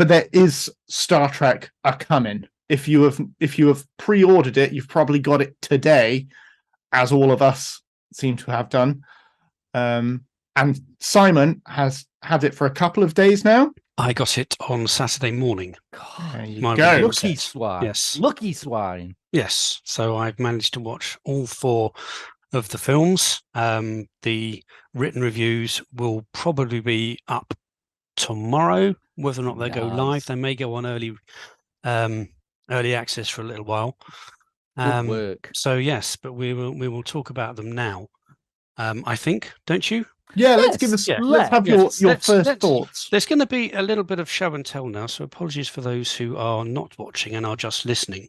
but there is Star Trek are coming. If you have pre-ordered it, you've probably got it today, as all of us seem to have done. And Simon has had it for a couple of days now. I got it on Saturday morning. There you My go. Lucky swine. Yes. Lucky swine. Yes. So I've managed to watch all 4 of the films. The written reviews will probably be up tomorrow. Whether or not they go live, they may go on early access for a little while. Good work. So yes, but we will talk about them now. I think, don't you? Yeah, let's have your first thoughts. There's going to be a little bit of show and tell now, so apologies for those who are not watching and are just listening.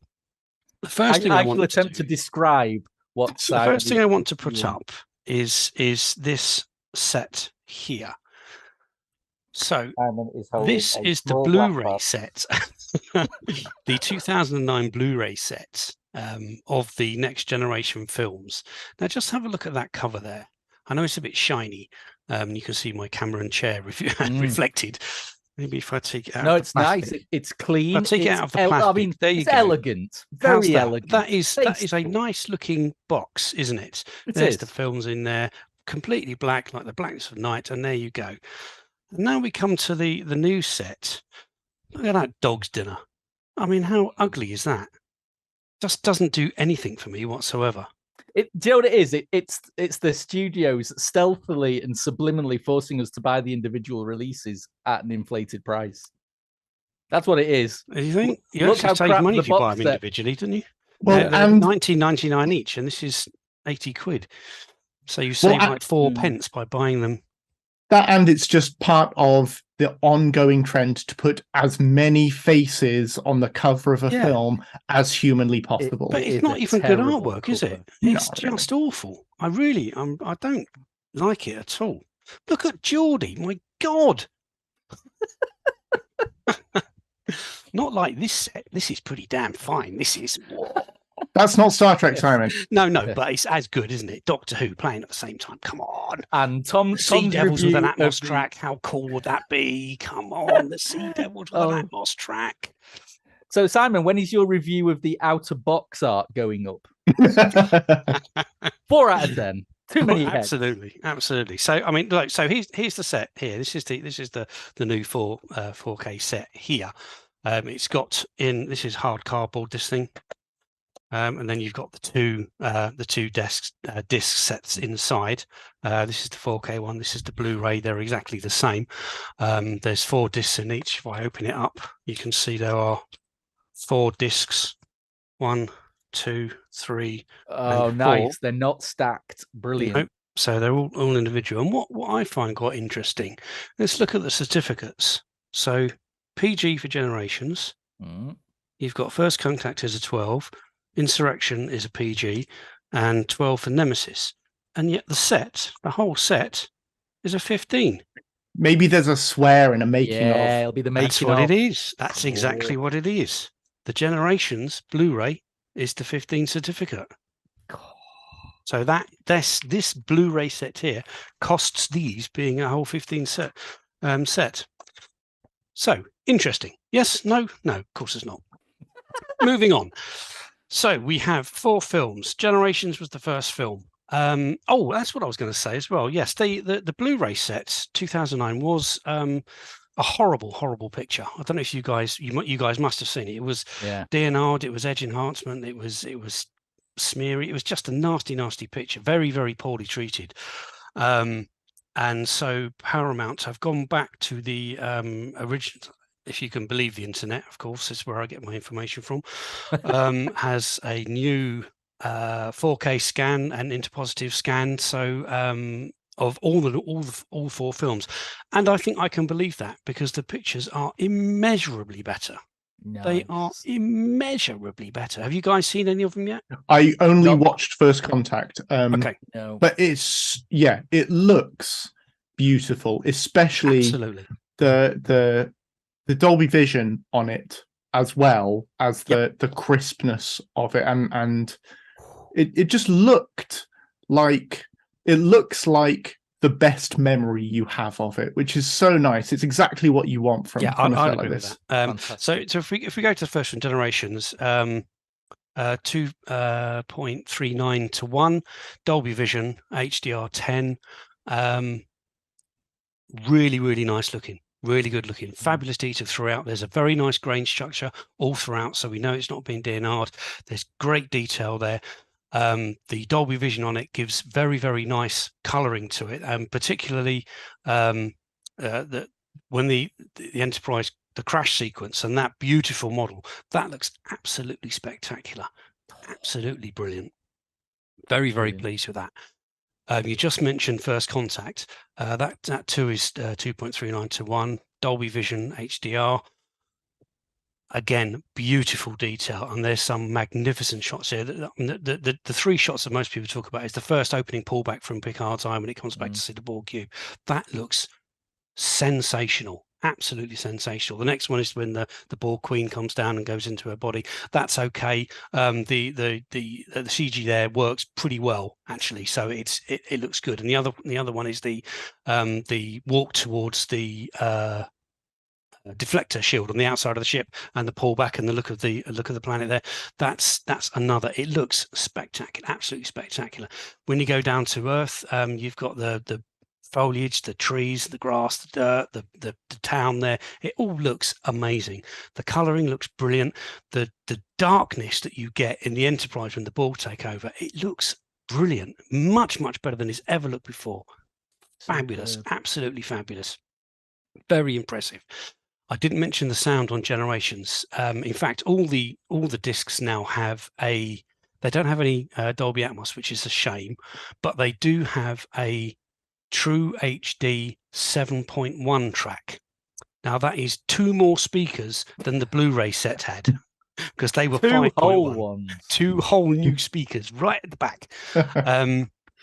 The first thing I want to describe what the first thing I want to put up is this set here. So this is the Blu-ray set, the 2009 Blu-ray set of the Next Generation films. Now, just have a look at that cover there. I know it's a bit shiny. You can see my camera and chair reflected. Maybe if I take it out. No, it's nice. It's clean. I'll take it out of the plastic. I mean, there you it's go. Elegant. Very elegant. That is a nice looking box, isn't it? There's the films in there, completely black, like the blackness of night, and there you go. And now we come to the new set. Look at that dog's dinner. I mean, how ugly is that? Just doesn't do anything for me whatsoever. Do you know what it is? It's the studios stealthily and subliminally forcing us to buy the individual releases at an inflated price. That's what it is. Do you think? You actually save money if you buy them individually, don't you? Well, and £19.99 each, and this is £80. So you save like 4 pence by buying them. That, and it's just part of the ongoing trend to put as many faces on the cover of a film as humanly possible. But it's not even good artwork, is it? It's just awful. I don't like it at all. Look at Geordie, my God. Not like this set. This is pretty damn fine. This is... That's not Star Trek, Simon. No, but it's as good, isn't it? Doctor Who playing at the same time. Come on. And Sea Devils with an Atmos track. How cool would that be? Come on, the Sea Devils with an Atmos track. So, Simon, when is your review of the outer box art going up? 4 out of 10. Too many heads. Absolutely. So, I mean, look. So here's the set here. This is the new 4K set here. It's got this is hard cardboard. This thing. And then you've got the two disc sets inside. This is the 4K one. This is the Blu-ray. They're exactly the same. There's 4 discs in each. If I open it up, you can see there are 4 discs. 1, 2, 3. Oh, nice! They're not stacked. Brilliant. Nope. So they're all individual. And what I find quite interesting. Let's look at the certificates. So PG for Generations. You've got First Contact as a 12. Insurrection is a PG, and 12 for Nemesis, and yet the whole set is a 15. Maybe there's a swear in a making of. Yeah, it'll be the making. That's what it is. That's exactly what it is. The Generations Blu-ray is the 15 certificate. So this Blu-ray set here costs these being a whole 15 set. So interesting. Yes? No? No. Of course it's not. Moving on. So we have 4 films. Generations was the first film. That's what I was going to say as well. Yes, the Blu-ray set 2009 was a horrible picture. I don't know if you guys must have seen it. It was DNR'd, it was edge enhancement, it was smeary. It was just a nasty picture. Very, very poorly treated. And so Paramount have gone back to the original. If you can believe the internet, of course, is where I get my information from, has a new 4K scan and interpositive scan. So of all 4 films, and I think I can believe that because the pictures are immeasurably better. Nice. They are immeasurably better. Have you guys seen any of them yet? I only watched First Contact. Okay, but it looks beautiful, especially absolutely the Dolby Vision on it, as well as the crispness of it, and it just looks like the best memory you have of it, which is so nice. It's exactly what you want from a show I'd like agree this. with that. So if we go to the first one, Generations, 2.39 to 1, Dolby Vision, HDR10, really nice looking, really good looking, fabulous detail throughout. There's a very nice grain structure all throughout, so we know it's not being DNR'd. There's great detail there. The Dolby Vision on it gives very nice coloring to it, and particularly when the Enterprise, the crash sequence and that beautiful model, that looks absolutely spectacular, absolutely brilliant. Very pleased with that. You just mentioned First Contact. That too is 2.39 to 1, Dolby Vision HDR. Again, beautiful detail, and there's some magnificent shots here. The three shots that most people talk about is the first opening pullback from Picard's eye when it comes back to see the Borg cube. That looks sensational, absolutely sensational. The next one is when the Borg Queen comes down and goes into her body. That's okay. The CG there works pretty well actually, so it looks good. And the other one is the walk towards the deflector shield on the outside of the ship and the pullback and the look of the planet there. That's another. It looks spectacular, absolutely spectacular. When you go down to Earth, you've got the foliage, the trees, the grass, the dirt, the town there. It all looks amazing. The colouring looks brilliant. The darkness that you get in the Enterprise when the Borg take over, it looks brilliant. Much better than it's ever looked before. Fabulous, absolutely fabulous. Very impressive. I didn't mention the sound on Generations. In fact, all the discs now have they don't have any Dolby Atmos, which is a shame, but they do have a TrueHD 7.1 track. Now that is 2 more speakers than the Blu-ray set had, because they were 5.1. 2 whole new speakers right at the back.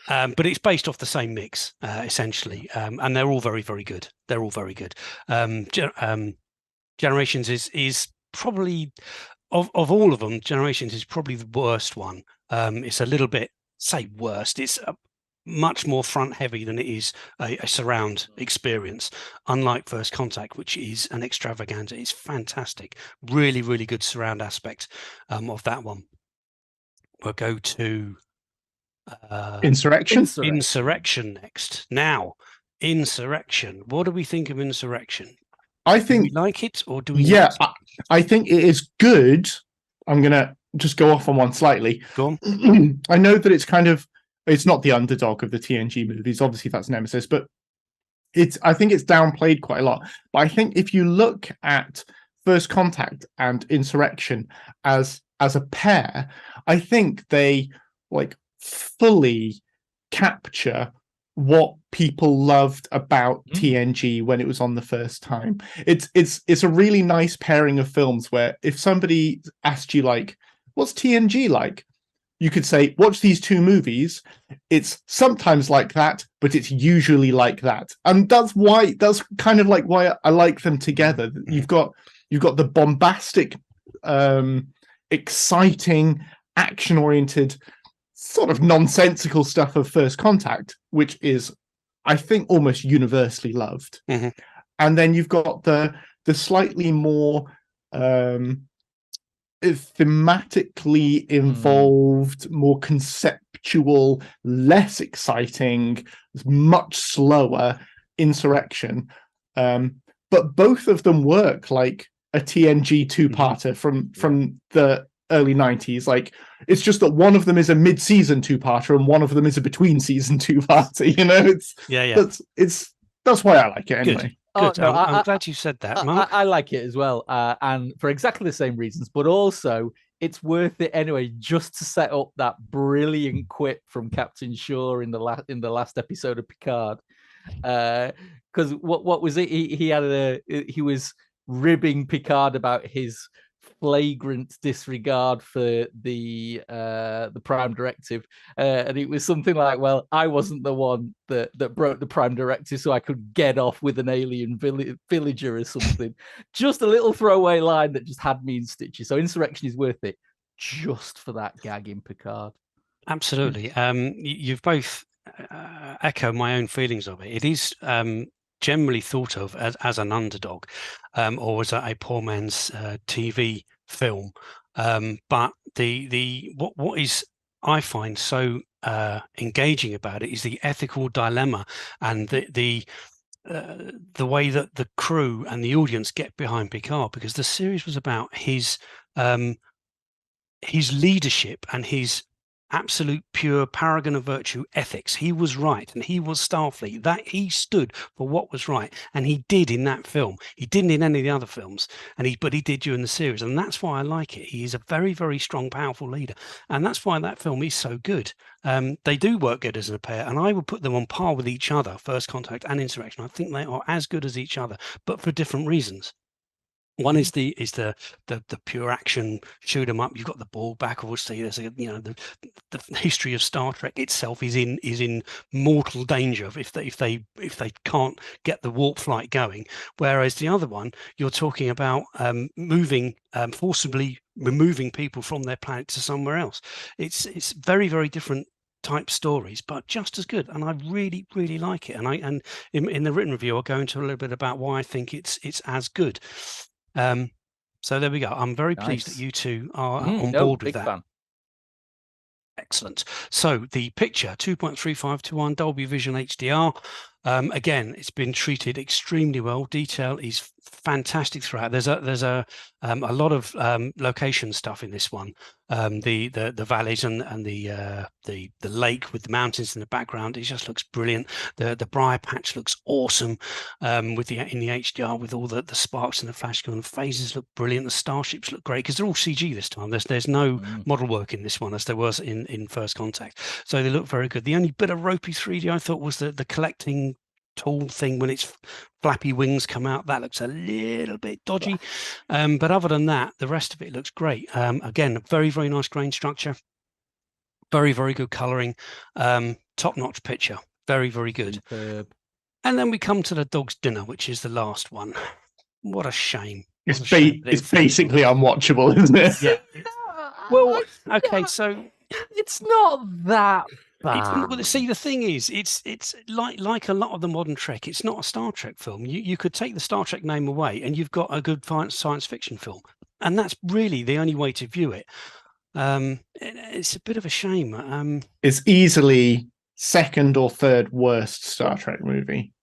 But it's based off the same mix, essentially, and they're all very good. They're all very good. Generations is probably of all of them. Generations is probably the worst one. It's a little bit, say worst. It's much more front heavy than it is a surround experience. Unlike First Contact, which is an extravaganza, it's fantastic. Really good surround aspect of that one. We'll go to Insurrection next. Now, Insurrection. What do we think of Insurrection? I think do we like it, or do we? Yeah, I think it is good. I'm gonna just go off on one slightly. Go on. I know that it's not the underdog of the TNG movies. Obviously, that's Nemesis, but I think it's downplayed quite a lot. But I think if you look at First Contact and Insurrection as a pair, I think they fully capture what people loved about TNG when it was on the first time. It's a really nice pairing of films where if somebody asked you what's TNG like, you could say, watch these 2 movies. It's sometimes like that, but it's usually like that. And that's kind of why I like them together. You've got the bombastic, exciting, action-oriented, sort of nonsensical stuff of First Contact, which is, I think, almost universally loved. Mm-hmm. And then you've got the slightly more thematically involved, more conceptual, less exciting, much slower Insurrection. But both of them work like a TNG 2-parter from the early 90s. It's just that one of them is a mid-season 2-parter and one of them is a between-season 2-parter. That's why I like it anyway. Good. No, I'm glad you said that, Mark. I like it as well, and for exactly the same reasons, but also it's worth it anyway, just to set up that brilliant quip from Captain Shaw in the last episode of Picard. Because what was it? He was ribbing Picard about his flagrant disregard for the Prime Directive, and it was something like, "Well, I wasn't the one that broke the Prime Directive, so I could get off with an alien villager or something." Just a little throwaway line that just had me in stitches. So Insurrection is worth it just for that gag in Picard. Absolutely. You've both echo my own feelings of it. It is generally thought of as an underdog, or as a poor man's TV film. But what is I find so engaging about it is the ethical dilemma and the way that the crew and the audience get behind Picard, because the series was about his leadership and his absolute pure paragon of virtue ethics. He was right, and he was Starfleet. That he stood for what was right, and he did in that film. He didn't in any of the other films, but he did during the series, and that's why I like it. He is a very, very strong, powerful leader, and that's why that film is so good. They do work good as a pair, and I would put them on par with each other, First Contact and Insurrection. I think they are as good as each other, but for different reasons. One is the pure action shoot 'em up. You've got the ball back. Obviously, there's the history of Star Trek itself is in mortal danger if they can't get the warp flight going. Whereas the other one, you're talking about forcibly removing people from their planet to somewhere else. It's very, very different type stories, but just as good, and I really, really like it. And in the written review, I'll go into a little bit about why I think it's as good. So there we go. I'm very pleased that you two are on board with that. Fan. Excellent. So the picture 2.35 to 1 Dolby Vision HDR. Again, it's been treated extremely well. Detail is fantastic throughout. There's a lot of location stuff in this one. The valleys and the lake with the mountains in the background. It just looks brilliant. The briar patch looks awesome in the HDR with all the sparks and the flash gun. The phases look brilliant. The starships look great because they're all CG this time. There's no model work in this one as there was in First Contact. So they look very good. The only bit of ropey 3D I thought was the collecting tool thing when its flappy wings come out. That looks a little bit dodgy, but other than that, the rest of it looks great. Again, very, very nice grain structure, very, very good coloring, top-notch picture, very, very good. Superb. And then we come to the dog's dinner, which is the last one. What a shame. It's basically unwatchable, isn't it? Yeah. Well, okay, so it's not that bad. See, the thing is, it's like a lot of the modern Trek. It's not a Star Trek film. You could take the Star Trek name away, and you've got a good science fiction film, and that's really the only way to view it. It's a bit of a shame. It's easily second or third worst Star Trek movie.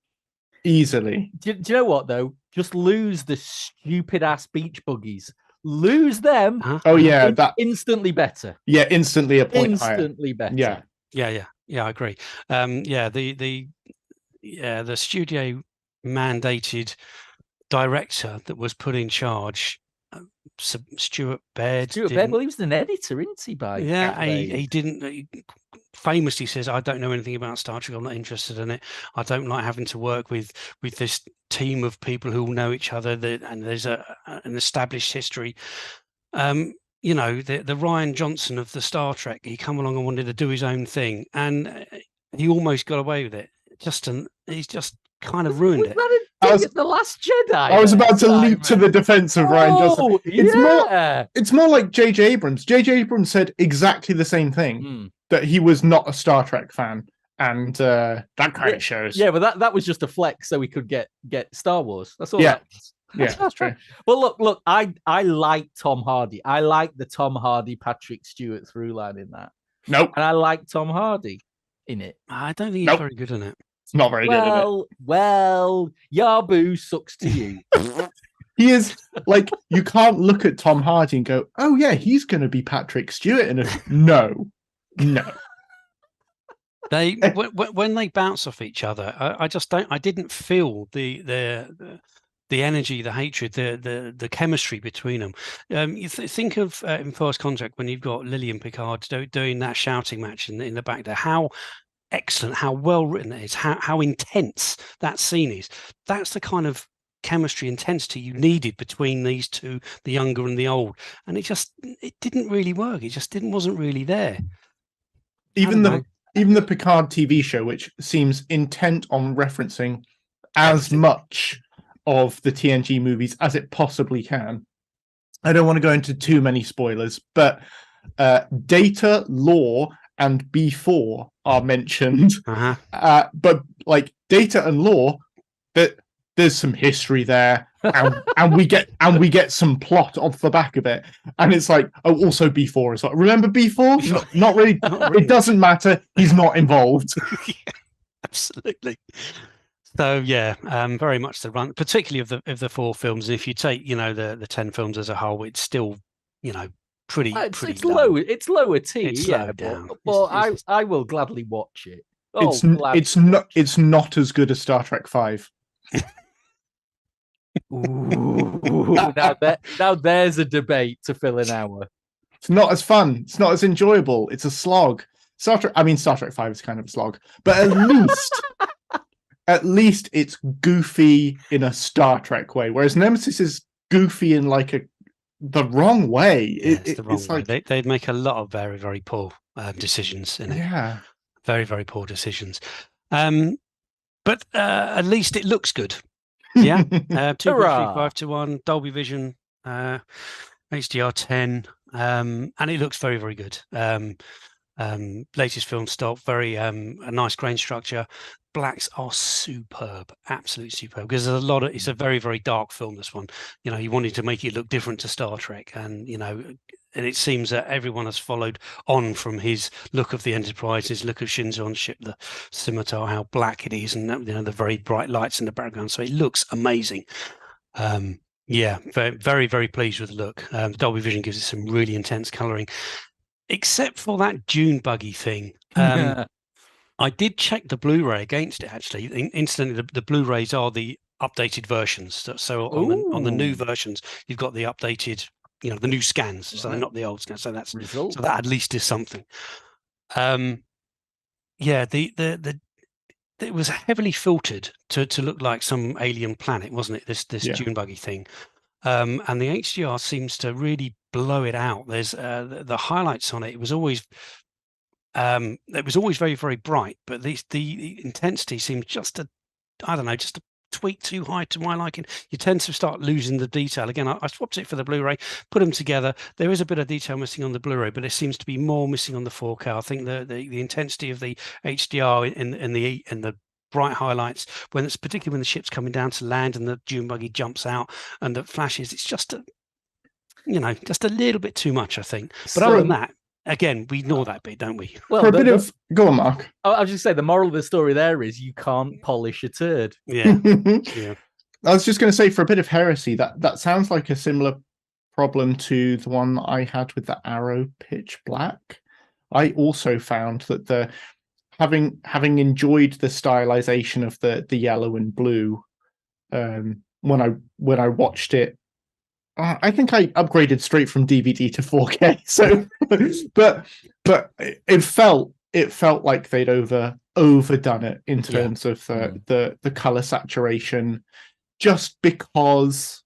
Easily. Do you know what though? Just lose the stupid ass beach buggies. Lose them. Huh? Oh yeah, that instantly better. Yeah, instantly a point instantly higher. Better. Yeah, I agree. The studio mandated director that was put in charge, Stuart Baird. Well, he was an editor, isn't he? He didn't. He famously says, "I don't know anything about Star Trek. I'm not interested in it. I don't like having to work with this team of people who all know each other. And there's an established history." The Ryan Johnson of the Star Trek, he come along and wanted to do his own thing, and he almost got away with it. He's just kind of ruined it. The Last Jedi. I was about to leap to the defense of Ryan Johnson. It's more like J.J. Abrams. J.J. Abrams said exactly the same thing, that he was not a Star Trek fan, and that kind of shows. Yeah, but that was just a flex so we could get Star Wars. That's all. Yeah. Yeah, that's true. But look, I like Tom Hardy. I like the Tom Hardy Patrick Stewart through line in that. Nope. And I like Tom Hardy in it. I don't think he's very good in it. It's not very good in it. Well, Yabu sucks to you. He is like, you can't look at Tom Hardy and go, "Oh yeah, he's going to be Patrick Stewart." And no. They when they bounce off each other, I just don't. I didn't feel the energy, the hatred, the chemistry between them. You think of in First Contact when you've got Lily and Picard doing that shouting match in the back there. How excellent, how well written it is, how intense that scene is. That's the kind of chemistry intensity you needed between these two, the younger and the old. And it didn't really work. It just wasn't really there. Even the Picard TV show, which seems intent on referencing as much of the TNG movies as it possibly can. I don't want to go into too many spoilers, but Data, Lore, and B4 are mentioned, Uh-huh. but like Data and Lore, that there's some history there, and we get some plot off the back of it, and it's like, oh, also B4 as well. Remember B4? Not really. Not really. It doesn't matter. He's not involved. Yeah, absolutely. So yeah, very much the run, particularly of the 4 films. And if you take, the 10 films as a whole, it's still, pretty It's low. low. It's lower tier. It's Yeah, low down. but I will gladly watch it. It's not as good as Star Trek 5. Ooh, now there's a debate to fill an hour. It's not as fun. It's not as enjoyable. It's a slog. Star Trek 5 is kind of a slog, but at least it's goofy in a Star Trek way, whereas Nemesis is goofy in like the wrong way. Yeah, it's the wrong it's way. like They'd make a lot of very, very poor decisions in it. Yeah, very, very poor decisions. But at least it looks good. Yeah, 2.35 to 1, Dolby Vision, HDR10, and it looks very, very good. Latest film stock, very a nice grain structure. Blacks are superb, absolutely superb, because there's it's a very, very dark film, this one. You wanted to make it look different to Star Trek, and and it seems that everyone has followed on from his look of the Enterprise, his look of Shinzo on ship, the scimitar, how black it is, and the very bright lights in the background. So it looks amazing. Yeah, very, very, very pleased with the look. Dolby Vision gives it some really intense colouring, except for that Dune buggy thing. I did check the Blu-ray against it, actually. Incidentally, the Blu-rays are the updated versions. So on the new versions, you've got the updated, the new scans. So they're not the old scans. So that at least is something. Yeah, it was heavily filtered to look like some alien planet, wasn't it? This Dune buggy thing. And the HDR seems to really blow it out. There's the highlights on it. It was always very, very bright, but the intensity seems just a tweak too high to my liking. You tend to start losing the detail. Again, I swapped it for the Blu-ray, put them together. There is a bit of detail missing on the Blu-ray, but there seems to be more missing on the 4K. I think the intensity of the HDR in the bright highlights, particularly when the ship's coming down to land and the Dune buggy jumps out and the flashes, it's just a little bit too much, I think. But other than that, again, we ignore that bit, don't we? Well, go on, Mark. I'll just say the moral of the story there is you can't polish a turd. Yeah. Yeah. I was just going to say, for a bit of heresy, that sounds like a similar problem to the one I had with the Arrow Pitch Black. I also found that having enjoyed the stylization of the yellow and blue, when I watched it, I think I upgraded straight from DVD to 4K. So, but it felt like they'd overdone it in terms of the color saturation, just because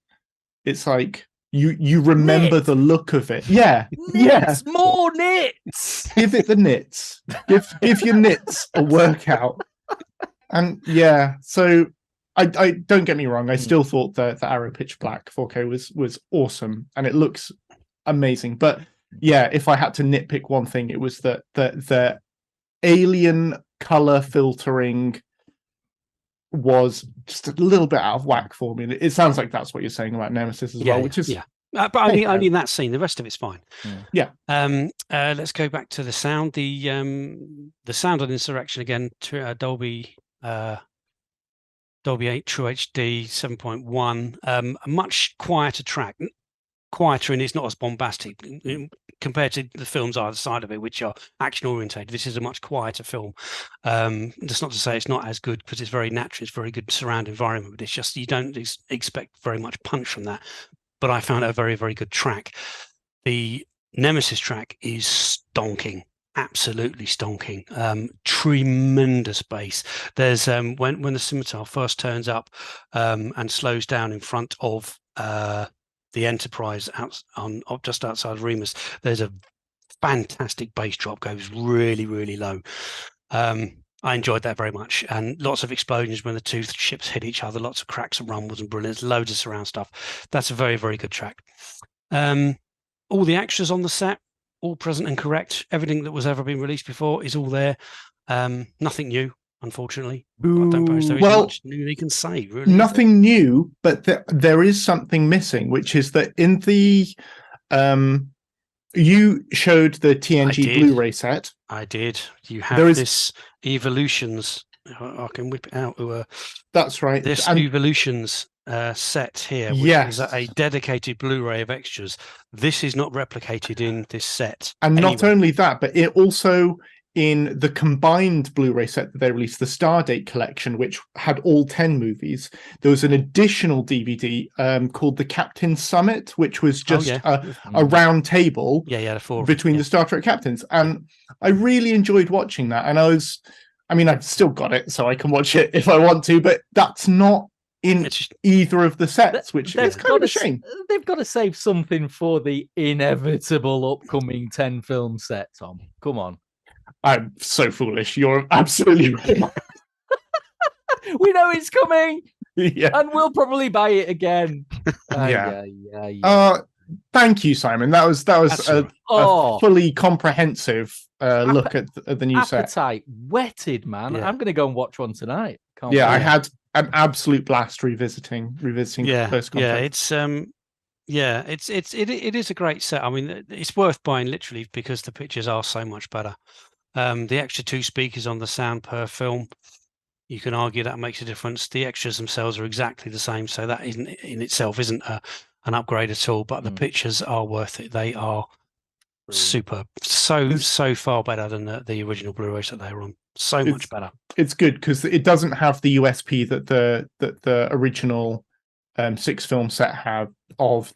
it's like you remember Knits. The look of it. Yeah, Knits, more knits. Give it the knits. Give your knits a workout. And yeah, so. I don't get me wrong. I still thought the Arrow Pitch Black 4K was awesome, and it looks amazing. But yeah, if I had to nitpick one thing, it was that the alien color filtering was just a little bit out of whack for me. It sounds like that's what you're saying about Nemesis as well, which is but only in that scene. The rest of it's fine. Yeah. Let's go back to the sound. The sound on Insurrection again. Dolby. Dolby 8 TrueHD 7.1, a much quieter track, quieter, and it's not as bombastic compared to the films either side of it, which are action orientated. This is a much quieter film. That's not to say it's not as good, because it's very natural, it's very good surround environment, but it's just you don't expect very much punch from that. But I found it a very, very good track. The Nemesis track is stonking. Absolutely stonking. Tremendous bass. There's when the scimitar first turns up and slows down in front of the Enterprise just outside of Remus, there's a fantastic bass drop, goes really, really low. I enjoyed that very much, and lots of explosions when the two ships hit each other, lots of cracks and rumbles and brilliance, loads of surround stuff. That's a very, very good track. All the extras on the set, all present and correct. Everything that was ever been released before is all there. Nothing new, unfortunately. I don't suppose there is much new they can say, really. Nothing new, but there is something missing, which is that in the you showed the TNG Blu-ray set. I did. You have this Evolutions. I can whip it out. That's right. This Evolutions set here, which is a dedicated Blu-ray of extras. This is not replicated in this set. And not only that, but it also in the combined Blu-ray set that they released, the Stardate collection, which had all 10 movies, there was an additional DVD called the Captain Summit, which was just a round table between the Star Trek captains. And I really enjoyed watching that. And I've still got it, so I can watch it if I want to, but that's not in either of the sets, which is kind of a shame. They've got to save something for the inevitable upcoming 10-film set, Tom. Come on. I'm so foolish. You're absolutely right. We know it's coming. Yeah. And we'll probably buy it again. Thank you, Simon. That was a fully comprehensive look at the new set. Appetite whetted, man. Yeah. I'm going to go and watch one tonight. I had an absolute blast revisiting First Contact. It is a great set. I mean, it's worth buying literally because the pictures are so much better. The extra 2 speakers on the sound per film, you can argue that makes a difference. The extras themselves are exactly the same, so that in itself isn't an upgrade at all. But the pictures are worth it. They are super, so far better than the original Blu-rays that they were on. So much better. It's good because it doesn't have the USP that the original 6-film set have of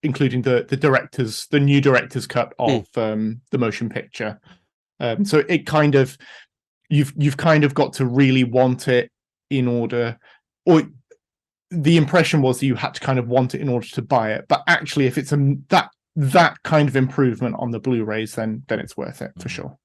including the new director's cut of the motion picture. So it kind of you've kind of got to really want it in order, or the impression was that you had to kind of want it in order to buy it. But actually, if it's that kind of improvement on the Blu-rays, then it's worth it for sure.